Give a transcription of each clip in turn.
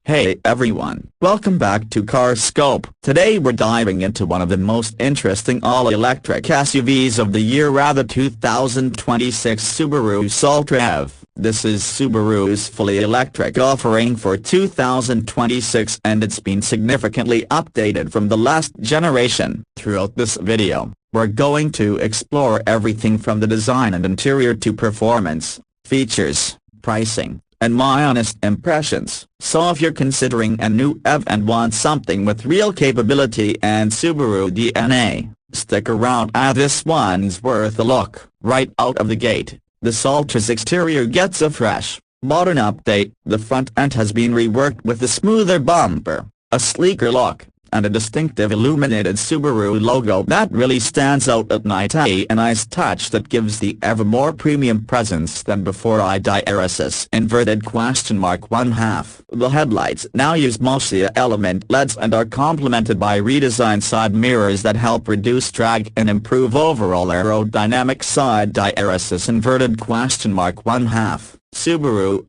Hey everyone, welcome back to Car Scope. Today we're diving into one of the most interesting all-electric SUVs of the year, the 2026 Subaru Solterra EV. This is Subaru's fully electric offering for 2026 and it's been significantly updated from the last generation. Throughout this video, we're going to explore everything from the design and interior to performance, features, pricing, and my honest impressions. So if you're considering a new EV and want something with real capability and Subaru DNA, stick around as this one's worth a look. Right out of the gate, the Solterra's exterior gets a fresh, modern update. The front end has been reworked with a smoother bumper, a sleeker look, and a distinctive illuminated Subaru logo that really stands out at night. A nice touch that gives the EV more premium presence than before. Inverted question mark 1/2. The headlights now use multi-element LEDs and are complemented by redesigned side mirrors that help reduce drag and improve overall aerodynamics. Inverted question mark 1/2. Subaru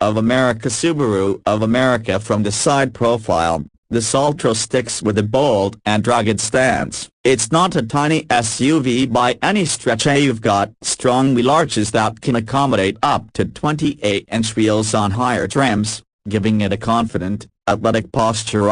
of America from the side profile. The Solterra sticks with a bold and rugged stance. It's not a tiny SUV by any stretch. You've got strong wheel arches that can accommodate up to 28-inch wheels on higher trims, giving it a confident, athletic posture.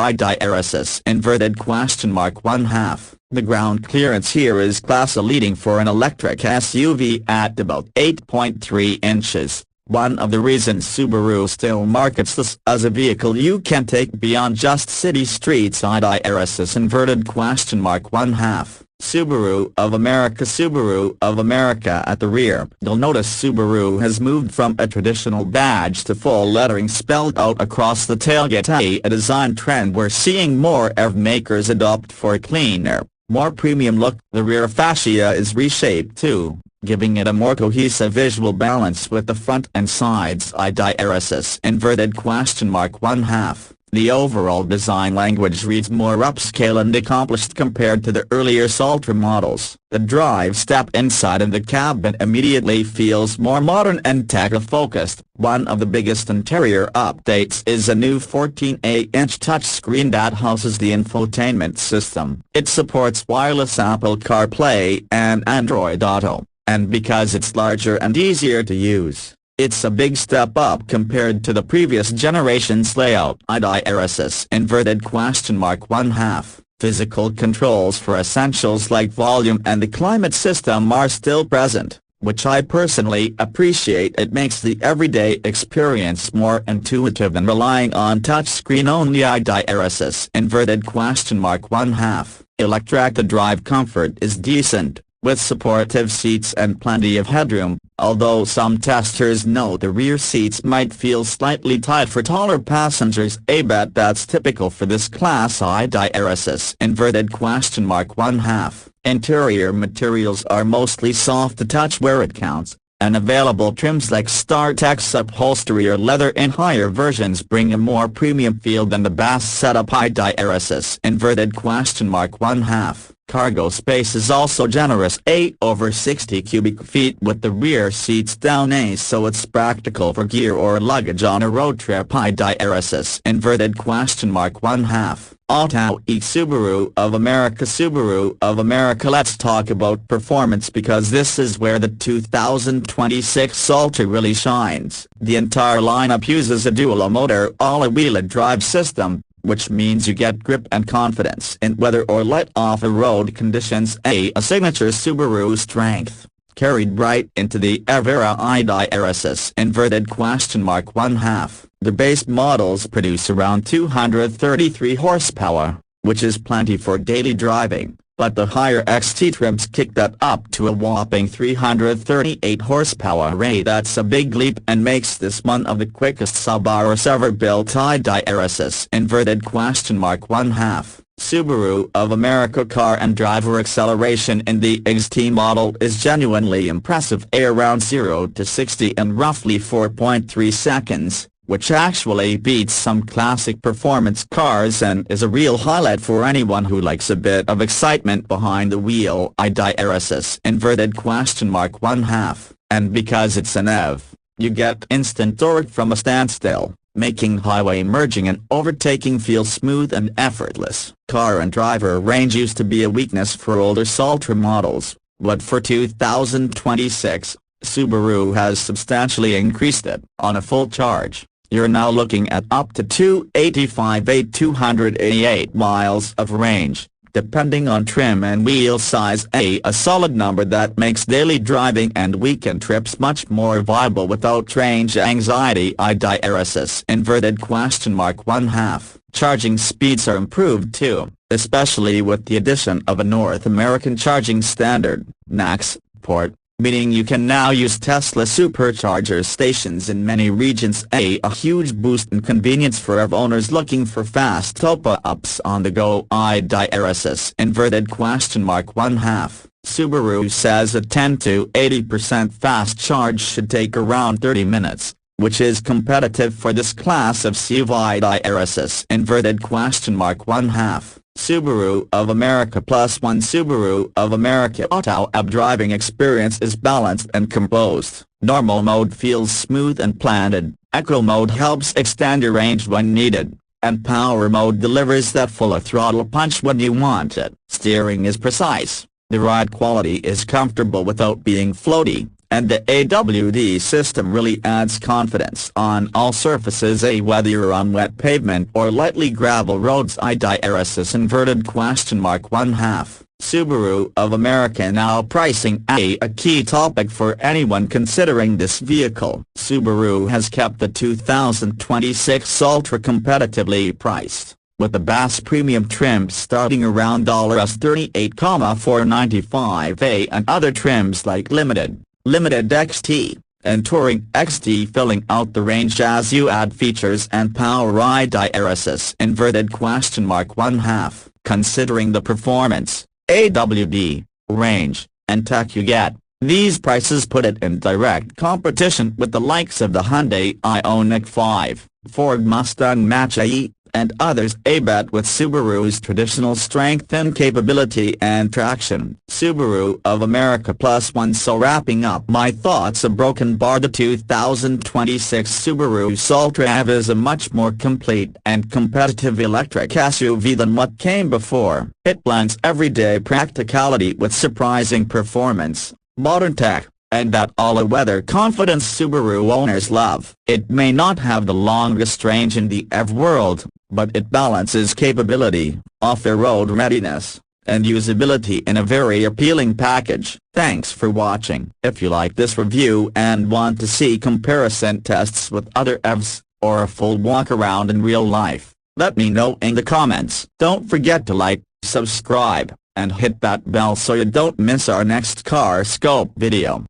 Inverted question mark 1/2. The ground clearance here is class-leading for an electric SUV at about 8.3 inches. One of the reasons Subaru still markets this as a vehicle you can take beyond just city streets. Inverted question mark 1/2. Subaru of America at the rear. You'll notice Subaru has moved from a traditional badge to full lettering spelled out across the tailgate, a design trend we're seeing more EV makers adopt for a cleaner, more premium look. The rear fascia is reshaped too, giving it a more cohesive visual balance with the front and sides. Inverted question mark 1/2. The overall design language reads more upscale and accomplished compared to the earlier Solterra models. The drive step inside of the cabin immediately feels more modern and tech-focused. One of the biggest interior updates is a new 14.8-inch touchscreen that houses the infotainment system. It supports wireless Apple CarPlay and Android Auto, and because it's larger and easier to use, it's a big step up compared to the previous generation's layout. Inverted question mark 1/2. Physical controls for essentials like volume and the climate system are still present, which I personally appreciate. It makes the everyday experience more intuitive than relying on touchscreen only. Inverted question mark 1/2. Electric. The drive comfort is decent, with supportive seats and plenty of headroom, although some testers note the rear seats might feel slightly tight for taller passengers. I bet that's typical for this class. Inverted question mark 1/2. Interior materials are mostly soft to touch where it counts, and available trims like StarTex upholstery or leather in higher versions bring a more premium feel than the base setup. Inverted question mark 1/2. Cargo space is also generous, over 60 cubic feet with the rear seats down, so it's practical for gear or luggage on a road trip. Inverted question mark 1/2. Auto Subaru of America. Let's talk about performance because this is where the 2026 Solterra really shines. The entire lineup uses a dual-motor all-wheel drive system, which means you get grip and confidence in weather or light off-road conditions. A signature Subaru strength, carried right into the EV era. Inverted question mark 1/2. The base models produce around 233 horsepower, which is plenty for daily driving, but the higher XT trims kick that up to a whopping 338 horsepower. That's a big leap and makes this one of the quickest Subarus ever built. Inverted question mark 1/2. Subaru of America car and driver acceleration in the XT model is genuinely impressive, around 0 to 60 in roughly 4.3 seconds, which actually beats some classic performance cars and is a real highlight for anyone who likes a bit of excitement behind the wheel. Inverted question mark 1/2. And because it's an EV, you get instant torque from a standstill. making highway merging and overtaking feel smooth and effortless. Car and driver range used to be a weakness for older Solterra models, but for 2026, Subaru has substantially increased it. On a full charge, you're now looking at up to 288 miles of range, depending on trim and wheel size, a solid number that makes daily driving and weekend trips much more viable without range anxiety. (1/2). Charging speeds are improved too, especially with the addition of a North American Charging Standard (NACS) port, meaning you can now use Tesla supercharger stations in many regions, a huge boost in convenience for EV owners looking for fast top-ups on the go. (1/2). Subaru says a 10 to 80% fast charge should take around 30 minutes, which is competitive for this class of SUV. (1/2). Subaru of America +1 Subaru of America Auto EV driving experience is balanced and composed. Normal mode feels smooth and planted, Eco mode helps extend your range when needed, and Power mode delivers that full throttle punch when you want it. Steering is precise, the ride quality is comfortable without being floaty, and the AWD system really adds confidence on all surfaces, whether you're on wet pavement or lightly gravel roads. (1/2). Subaru of America now pricing, a key topic for anyone considering this vehicle. Subaru has kept the 2026 Solterra competitively priced, with the Bass Premium trim starting around $38,495 and other trims like Limited XT, and Touring XT filling out the range as you add features and power. (1/2). Considering the performance, AWD, range, and tech you get, these prices put it in direct competition with the likes of the Hyundai Ioniq 5, Ford Mustang Mach-E, and others. Bet with Subaru's traditional strength and capability and traction. Subaru of America +1. So wrapping up my thoughts, a broken bar, the 2026 Subaru Solterra EV is a much more complete and competitive electric SUV than what came before. It blends everyday practicality with surprising performance, modern tech, and that all-weather confidence Subaru owners love. It may not have the longest range in the EV world, but it balances capability, off-the-road readiness, and usability in a very appealing package. Thanks for watching. If you like this review and want to see comparison tests with other EVs, or a full walk-around in real life, let me know in the comments. Don't forget to like, subscribe, and hit that bell so you don't miss our next Car Scope video.